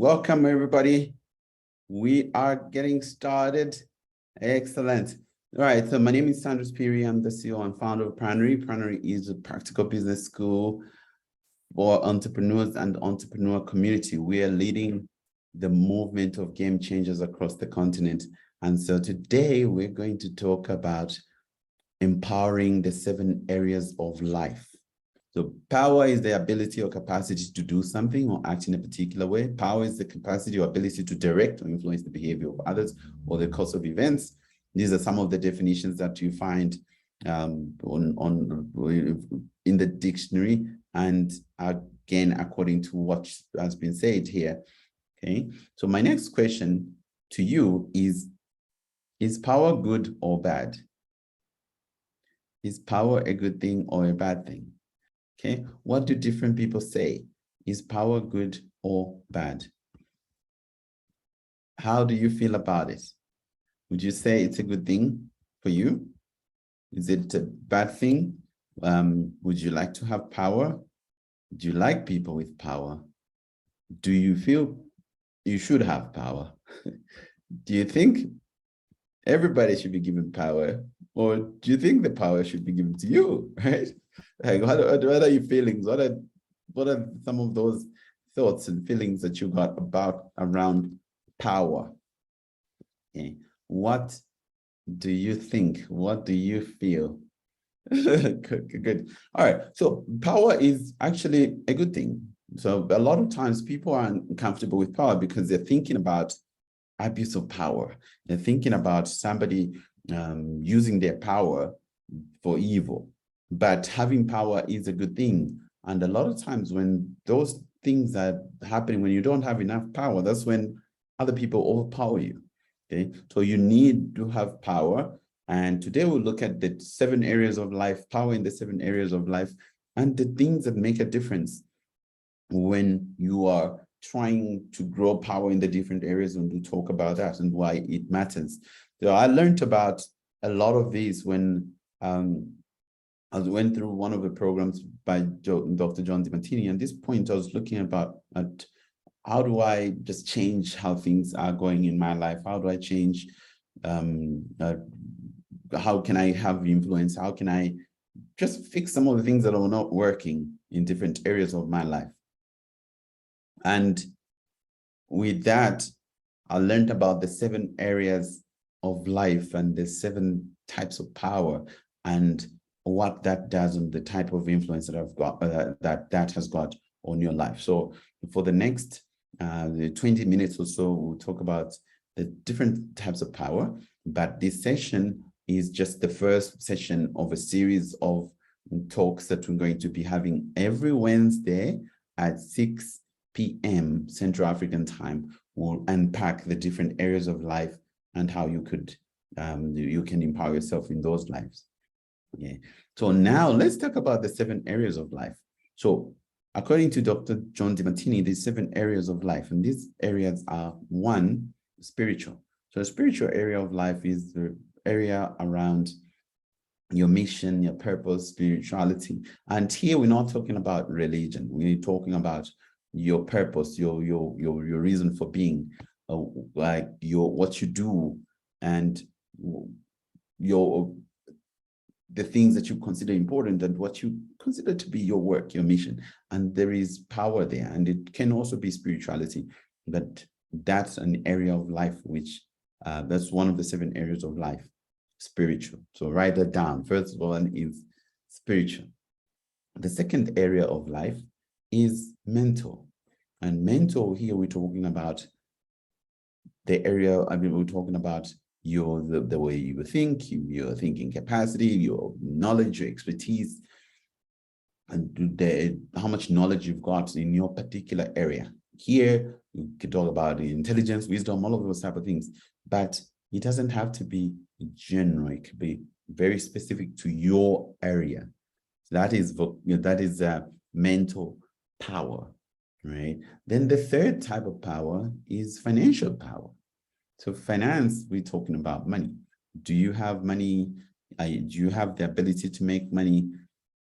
Welcome, everybody. We are getting started. Excellent. All right, so my name is Sandras Phiri. I'm the CEO and founder of Pranary. Pranary is a practical business school for entrepreneurs and entrepreneur community. We are leading the movement of game changers across the continent. And so today we're going to talk about empowering the 7 areas of life. So power is the ability or capacity to do something or act in a particular way. Power is the capacity or ability to direct or influence the behavior of others or the course of events. These are some of the definitions that you find in the dictionary, and again, according to what has been said here. Okay, so my next question to you is power good or bad? Is power a good thing or a bad thing? Okay, what do different people say? Is power good or bad? How do you feel about it? Would you say it's a good thing for you? Is it a bad thing? Would you like to have power? Do you like people with power? Do you feel you should have power? Do you think everybody should be given power? Or do you think the power should be given to you, right? Like, what are your feelings? What are some of those thoughts and feelings that you got around power? Okay. What do you think? What do you feel? Good. All right. So power is actually a good thing. So a lot of times people are uncomfortable with power because they're thinking about abuse of power. They're thinking about somebody using their power for evil. But having power is a good thing. And a lot of times when those things are happening, when you don't have enough power, that's when other people overpower you. Okay, so you need to have power. And today we'll look at the 7 areas of life, power in the 7 areas of life, and the things that make a difference when you are trying to grow power in the different areas, and we'll talk about that and why it matters. So I learned about a lot of these when I went through one of the programs by Dr. John DiMartini. And at this point, I was looking at how do I just change how things are going in my life? How do I change? How can I have influence? How can I just fix some of the things that are not working in different areas of my life? And with that, I learned about the 7 areas of life and the 7 types of power and what that does and the type of influence that I've got that has got on your life. So for the next 20 minutes or so, we'll talk about the different types of power. But this session is just the first session of a series of talks that we're going to be having every Wednesday at 6 p.m. Central African time. We'll unpack the different areas of life and how you could you can empower yourself in those lives. Yeah. So now let's talk about the 7 areas of life. So according to Dr. John DiMartini, there's 7 areas of life, and these areas are 1, spiritual. So the spiritual area of life is the area around your mission, your purpose, spirituality. And here we're not talking about religion. We're talking about your purpose, your reason for being, like what you do, and the things that you consider important and what you consider to be your work, your mission. And there is power there, and it can also be spirituality, but that's an area of life which that's one of the 7 areas of life, spiritual. So write that down. First one is spiritual. The second area of life is mental. And mental, here we're talking about the area, we're talking about the way you think, your thinking capacity, your knowledge, your expertise, and how much knowledge you've got in your particular area. Here, you can talk about intelligence, wisdom, all of those type of things, but it doesn't have to be general. It could be very specific to your area. So that is mental power, right? Then the third type of power is financial power. So finance, we're talking about money. Do you have money? Do you have the ability to make money?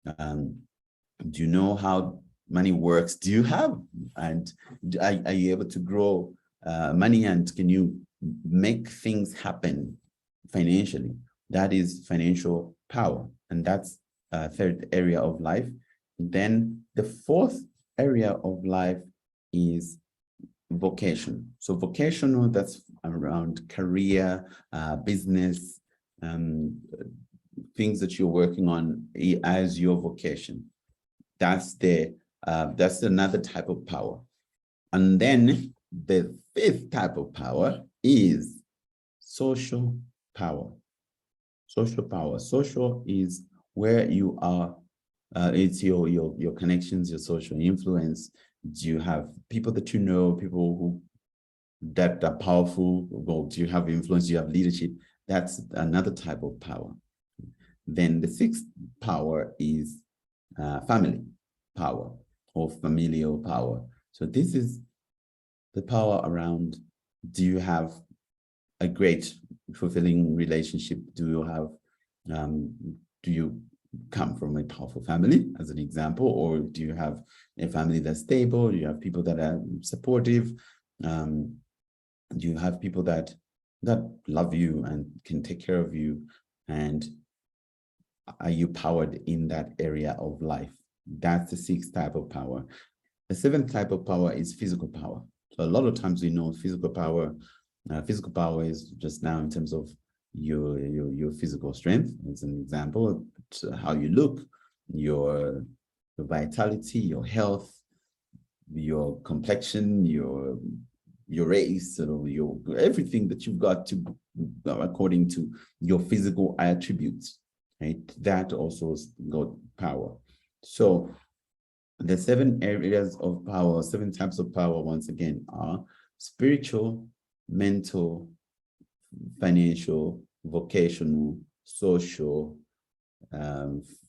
Do you know how money works do you have? And are you able to grow money, and can you make things happen financially? That is financial power. And that's a third area of life. Then the fourth area of life is vocation. So vocational, that's around career, business, things that you're working on as your vocation. That's another type of power. And then the fifth type of power is social power. Social power. Social is where you are. It's your connections, your social influence. Do you have people that you know, people who that are powerful? Well, do you have influence? Do you have leadership? That's another type of power. Then the sixth power is family power or familial power. So this is the power around, do you have a great fulfilling relationship? Do you have do you come from a powerful family, as an example, or do you have a family that's stable? Do you have people that are supportive? Do you have people that love you and can take care of you? And are you powered in that area of life? That's the sixth type of power. The seventh type of power is physical power. So a lot of times we know physical power. Physical power is just now in terms of your physical strength, as an example, how you look, your vitality, your health, your complexion, your race, your everything that you've got to according to your physical attributes, right? That also got power. So the 7 areas of power, 7 types of power, once again, are spiritual, mental, financial, vocational, social,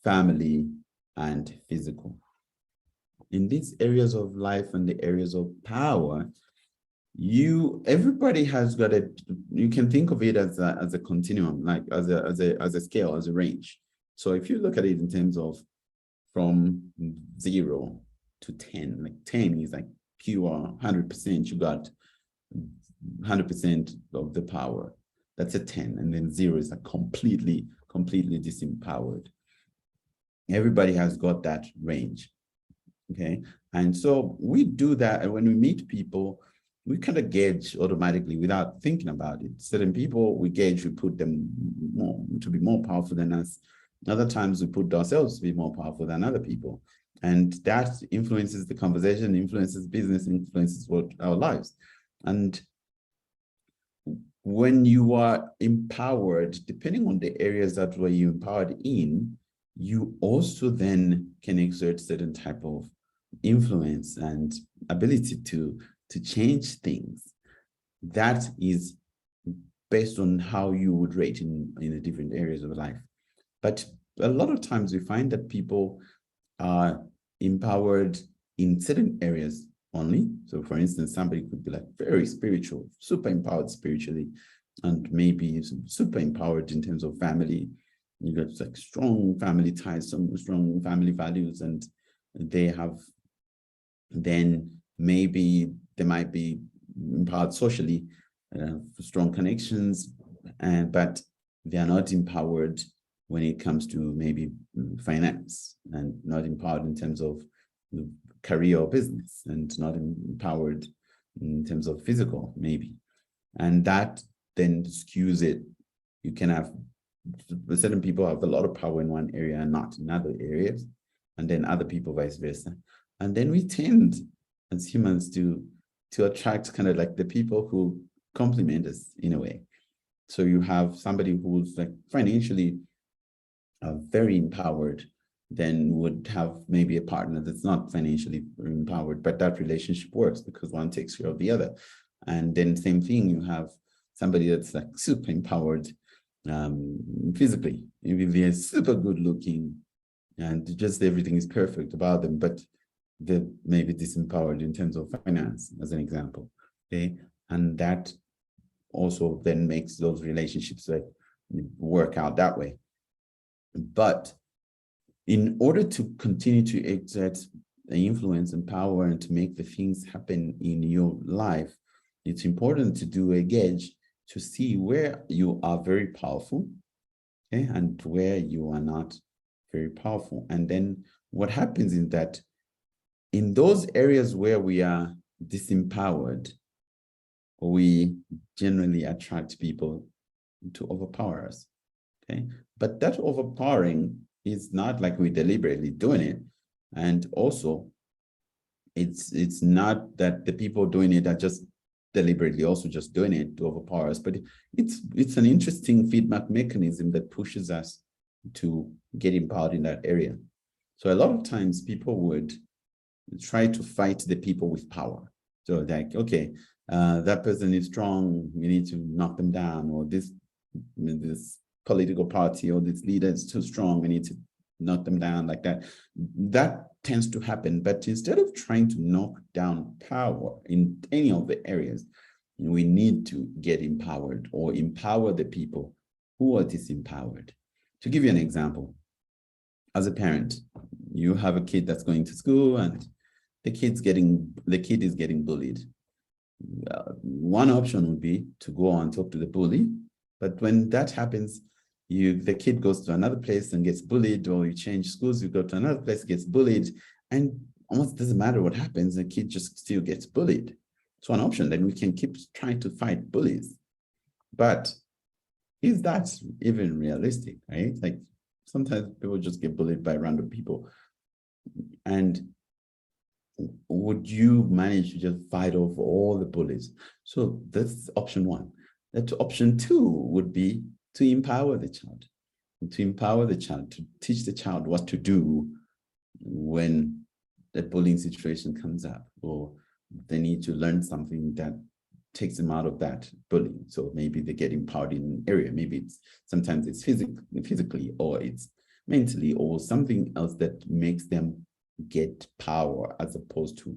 family, and physical. In these areas of life and the areas of power, everybody has got you can think of it as a continuum, like as a scale, as a range. So if you look at it in terms of from 0 to 10, like 10 is like pure 100%, you got 100% of the power. That's a 10. And then 0 is like completely disempowered. Everybody has got that range. Okay. And so we do that. And when we meet people, we kind of gauge automatically without thinking about it. Certain people we gauge, we put them to be more powerful than us. Other times we put ourselves to be more powerful than other people. And that influences the conversation, influences business, influences our lives. And when you are empowered, depending on the areas that were you empowered in, you also then can exert certain type of influence and ability to change things. That is based on how you would rate in the different areas of life. But a lot of times we find that people are empowered in certain areas only. So for instance, somebody could be like very spiritual, super empowered spiritually, and maybe super empowered in terms of family. You got like strong family ties, some strong family values, and they have, then maybe they might be empowered socially, strong connections, but they are not empowered when it comes to maybe finance, and not empowered in terms of career or business, and not empowered in terms of physical, maybe. And that then skews it. You can have certain people have a lot of power in one area and not in other areas, and then other people vice versa. And then we tend as humans to attract kind of like the people who complement us in a way. So you have somebody who's like financially very empowered, then would have maybe a partner that's not financially empowered, but that relationship works because one takes care of the other. And then same thing, you have somebody that's like super empowered physically, maybe they're super good looking and just everything is perfect about them, but they're maybe disempowered in terms of finance, as an example. Okay, and that also then makes those relationships like work out that way. But in order to continue to exert influence and power and to make the things happen in your life, it's important to do a gauge to see where you are very powerful, okay, and where you are not very powerful. And then what happens is that in those areas where we are disempowered, we generally attract people to overpower us, okay? But that overpowering is not like we're deliberately doing it. And also, it's not that the people doing it are just deliberately also just doing it to overpower us, but it's an interesting feedback mechanism that pushes us to get empowered in that area. So a lot of times people would try to fight the people with power. So like, okay, that person is strong, we need to knock them down, or this political party or this leader is too strong, we need to knock them down, like that. That tends to happen. But instead of trying to knock down power in any of the areas, we need to get empowered or empower the people who are disempowered. To give you an example, as a parent, you have a kid that's going to school and the kid is getting bullied. One option would be to go and talk to the bully, but when that happens, the kid goes to another place and gets bullied, or you change schools, you go to another place, gets bullied, and almost doesn't matter what happens, the kid just still gets bullied. It's one option. Then we can keep trying to fight bullies. But is that even realistic, right? Like sometimes people just get bullied by random people. And would you manage to just fight off all the bullies? So that's option one. That option two would be to empower the child, to teach the child what to do when a bullying situation comes up, or they need to learn something that takes them out of that bullying. So maybe they get empowered in an area. Maybe sometimes it's physically, or it's mentally, or something else that makes them get power, as opposed to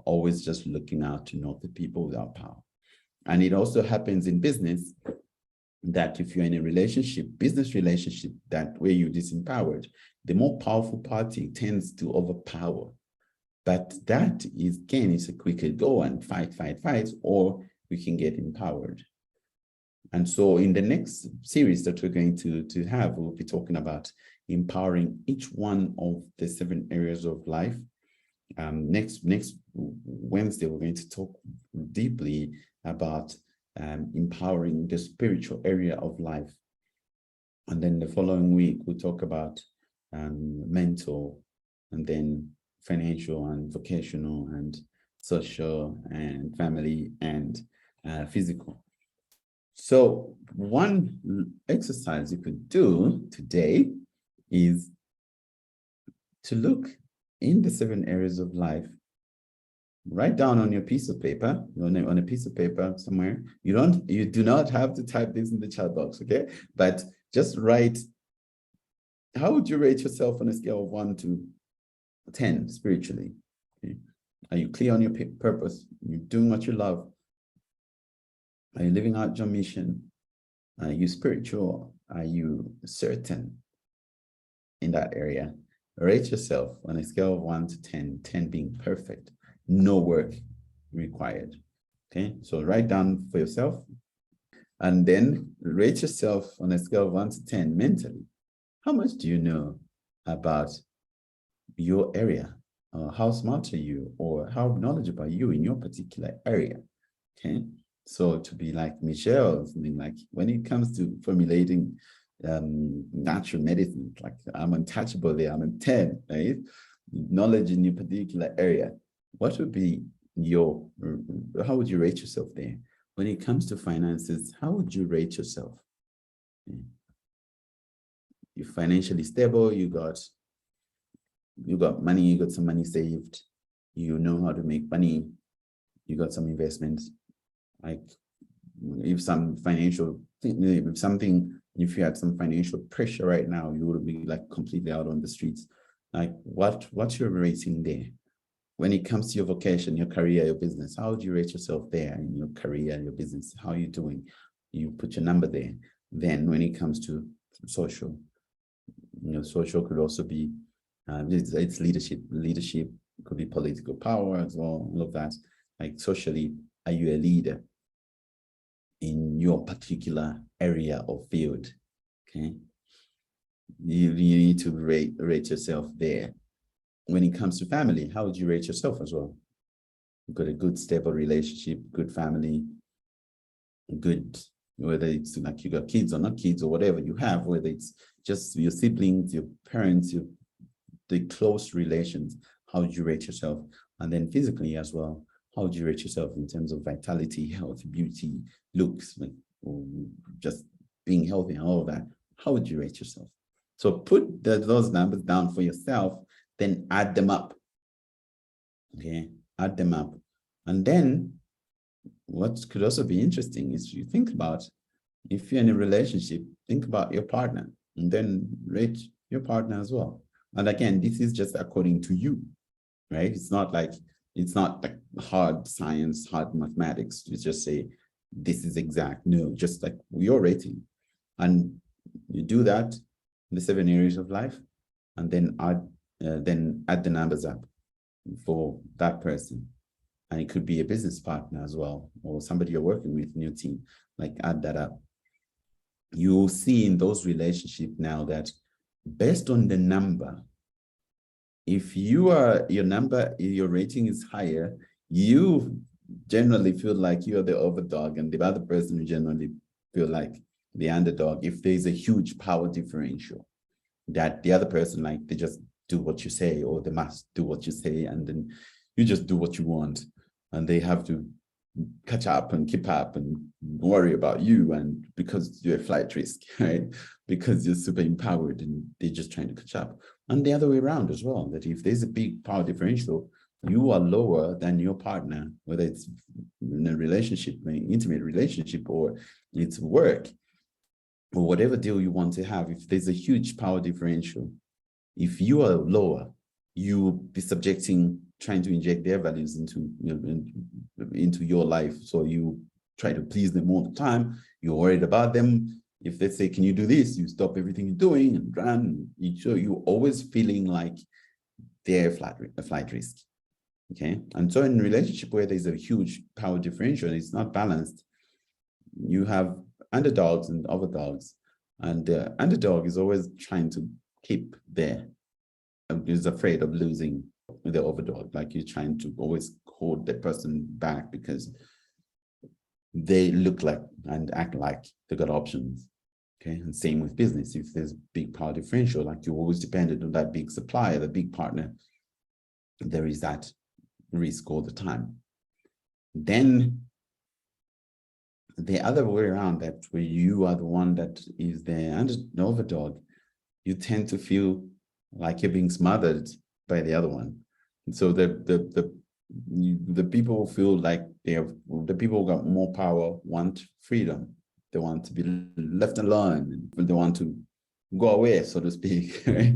always just looking out to knock the people without power. And it also happens in business, that if you're in a business relationship, that where you're disempowered, the more powerful party tends to overpower. But that is, again, it's a quicker go and fight, or we can get empowered. And so in the next series that we're going to have, we'll be talking about empowering each one of the 7 areas of life. Next Wednesday, we're going to talk deeply about empowering the spiritual area of life. And then the following week, we'll talk about mental, and then financial and vocational and social and family and physical. So one exercise you could do today is to look in the 7 areas of life. Write down on your piece of paper, on a piece of paper somewhere. You do not have to type this in the chat box, okay? But just write, how would you rate yourself on a scale of 1 to 10 spiritually? Okay? Are you clear on your purpose? Are you doing what you love? Are you living out your mission? Are you spiritual? Are you certain in that area? Rate yourself on a scale of 1 to 10, 10 being perfect. No work required. Okay, so write down for yourself, and then rate yourself on a scale of 1 to 10 mentally. How much do you know about your area? How smart are you, or how knowledgeable are you in your particular area? Okay, so to be like Michelle, something like when it comes to formulating natural medicine, like I'm untouchable there, I'm a 10, right? Knowledge in your particular area. What would be how would you rate yourself there? When it comes to finances, how would you rate yourself? You're financially stable, you got money, you got some money saved, you know how to make money, you got some investments. Like if you had some financial pressure right now, you would be like completely out on the streets. Like what's your rating there? When it comes to your vocation, your career, your business, how would you rate yourself there in your career, your business? How are you doing? You put your number there. Then when it comes to social, social could also be it's leadership. Leadership, It could be political power as well, all of that. Like socially, are you a leader in your particular area or field? Okay. You need to rate yourself there. When it comes to family, how would you rate yourself as well? You've got a good, stable relationship, good family, good, whether it's like you got kids or not kids or whatever you have, whether it's just your siblings, your parents, the close relations, how would you rate yourself? And then physically as well, how would you rate yourself in terms of vitality, health, beauty, looks, like, or just being healthy and all of that? How would you rate yourself? So put those numbers down for yourself, then add them up. Okay, add them up. And then what could also be interesting is you think about, if you're in a relationship, think about your partner and then rate your partner as well. And again, this is just according to you, right? It's not like hard science, hard mathematics to just say this is exact. No, just like your rating. And you do that in the 7 areas of life, and then add the numbers up for that person. And it could be a business partner as well, or somebody you're working with in your team, like add that up. You'll see in those relationships now that based on the number, if your rating is higher, you generally feel like you're the overdog, and the other person will generally feel like the underdog if there's a huge power differential, that the other person, like, they just do what you say, or they must do what you say, and then you just do what you want, and they have to catch up and keep up and worry about you, and because you're a flight risk, right? Because you're super empowered and they're just trying to catch up. And the other way around as well, that if there's a big power differential, you are lower than your partner, whether it's in a relationship, an intimate relationship, or it's work, or whatever deal you want to have. If there's a huge power differential, if you are lower, you will be trying to inject their values into your life. So you try to please them all the time. You're worried about them. If they say, can you do this? You stop everything you're doing and run. You're always feeling like they're a flight risk. Okay. And so in a relationship where there's a huge power differential, it's not balanced, you have underdogs and overdogs. And the underdog is always trying to keep there, is afraid of losing the overdog. Like, you're trying to always hold the person back because they look like and act like they got options. Okay. And same with business. If there's big power differential, like, you're always dependent on that big supplier, the big partner, there is that risk all the time. Then the other way around, that where you are the one that is the overdog, you tend to feel like you're being smothered by the other one. And so the people feel like the people who got more power want freedom. They want to be left alone. They want to go away, so to speak. Right?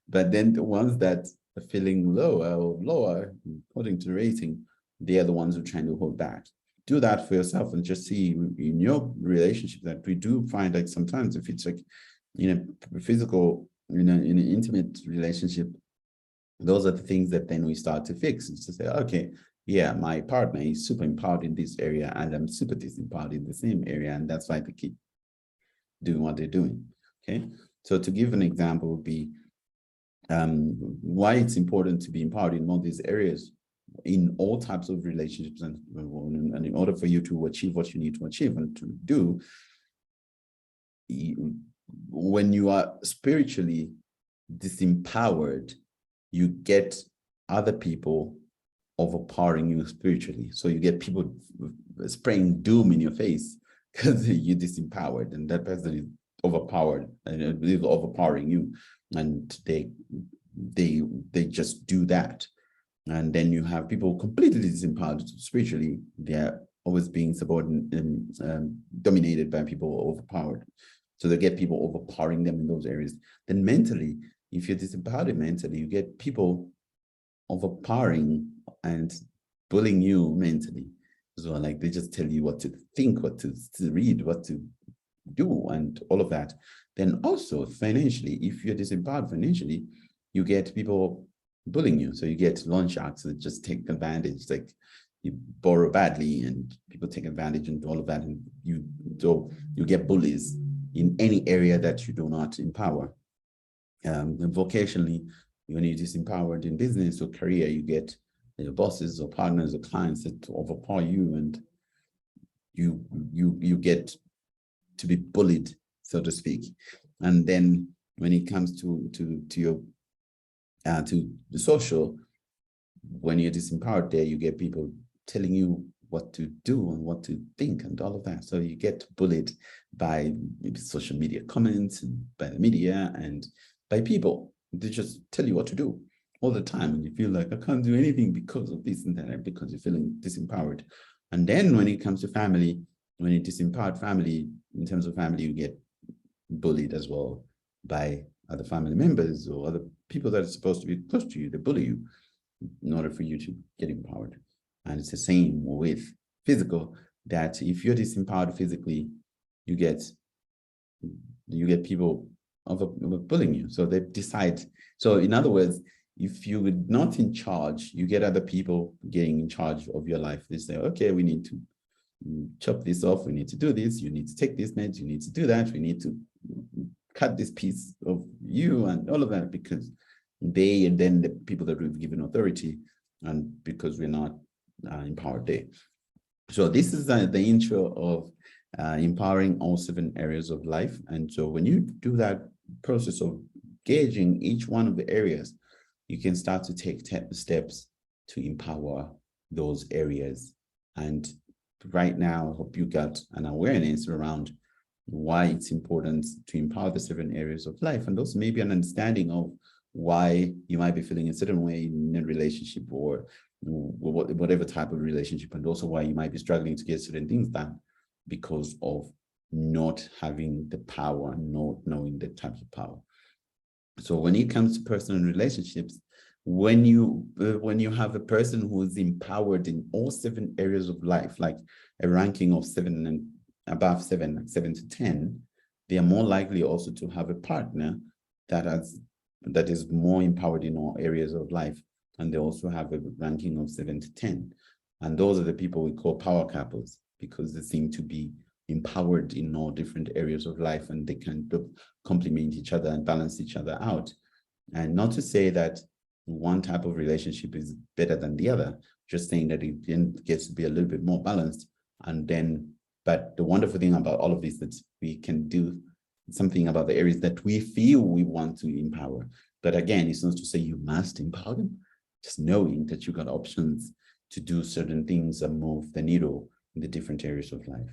But then the ones that are feeling lower, according to the rating, they are the ones who are trying to hold back. Do that for yourself and just see in your relationship that we do find, like, sometimes if it's like in a physical, in an intimate relationship, those are the things that then we start to fix. It's to say, okay, yeah, my partner is super empowered in this area and I'm super disempowered in the same area, and that's why they keep doing what they're doing. Okay, so to give an example would be why it's important to be empowered in all these areas in all types of relationships, and in order for you to achieve what you need to achieve and to do, when you are spiritually disempowered, you get other people overpowering you spiritually. So you get people spraying doom in your face because you're disempowered, and that person is overpowered and is overpowering you, and they just do that. And then you have people completely disempowered spiritually. They're always being subordinate and dominated by people overpowered. So they get people overpowering them in those areas. Then mentally, if you're disempowered mentally, you get people overpowering and bullying you mentally as well. Like, they just tell you what to think, what to read, what to do, and all of that. Then also financially, if you're disempowered financially, you get people bullying you. So you get loan sharks that just take advantage, like you borrow badly and people take advantage and all of that. And you get bullies in any area that you do not empower. And vocationally, when you're disempowered in business or career, you get your bosses or partners or clients that overpower you, and you get to be bullied, so to speak. And then when it comes to your to the social, when you're disempowered there, you get people telling you what to do and what to think and all of that. So you get bullied by maybe social media comments and by the media and by people. They just tell you what to do all the time. And you feel like, I can't do anything because of this and that, because you're feeling disempowered. And then when it comes to family, when you're disempowered family, in terms of family, you get bullied as well by other family members or other people that are supposed to be close to you. They bully you in order for you to get empowered. And it's the same with physical, that if you're disempowered physically, you get people bullying you. So they decide. So in other words, if you're not in charge, you get other people getting in charge of your life. They say, okay, we need to chop this off. We need to do this. You need to take this meds. You need to do that. We need to cut this piece of you and all of that, because they, and then the people that we've given authority, and because we're not empowered there. So this is the intro of empowering all 7 areas of life. And so when you do that process of gauging each one of the areas, you can start to take steps to empower those areas. And right now, I hope you got an awareness around why it's important to empower the 7 areas of life, and also maybe an understanding of why you might be feeling a certain way in a relationship or whatever type of relationship, and also why you might be struggling to get certain things done because of not having the power, not knowing the types of power. So when it comes to personal relationships, when you have a person who is empowered in all 7 areas of life, like a ranking of 7 and above 7, like 7 to 10, they are more likely also to have a partner that is more empowered in all areas of life. And they also have a ranking of 7 to 10. And those are the people we call power couples, because they seem to be empowered in all different areas of life, and they can complement each other and balance each other out. And not to say that one type of relationship is better than the other, just saying that it gets to be a little bit more balanced. And then, but the wonderful thing about all of this, that we can do something about the areas that we feel we want to empower. But again, it's not to say you must empower them, just knowing that you got options to do certain things and move the needle in the different areas of life.